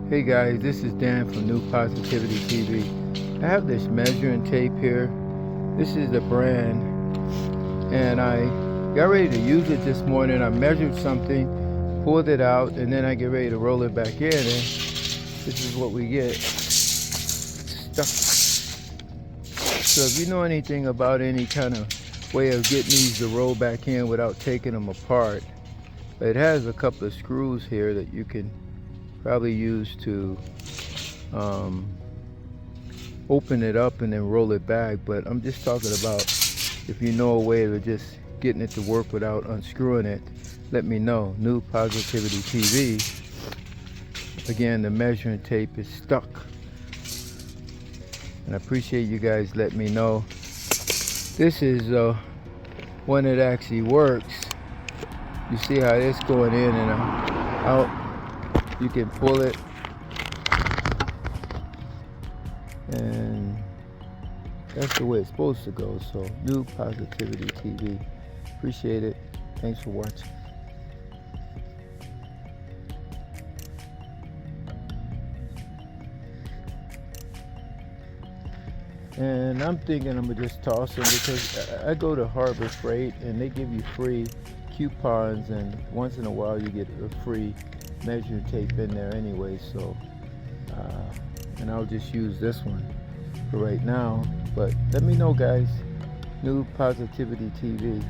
Hey guys, this is Dan from New Positivity TV. I have this measuring tape here. This is the brand, and I got ready to use it this morning. I measured something, pulled it out, and then I get ready to roll it back in, and this is what we get. Stuck. So if you know anything about any kind of way of getting these to roll back in without taking them apart, it has a couple of screws here that you can probably use to open it up and then roll it back. But I'm just talking about if you know a way of just getting it to work without unscrewing it, let me know. New Positivity TV. Again, the measuring tape is stuck, and I appreciate you guys letting me know. This is one that actually works. You see how it's going in and out. You can pull it, and that's the way it's supposed to go. So, New Positivity TV. Appreciate it. Thanks for watching. And I'm thinking I'm gonna just toss them because I go to Harbor Freight and they give you free coupons, and once in a while you get a free measuring tape in there anyway. So and I'll just use this one for right now, but let me know, guys. New Positivity TV.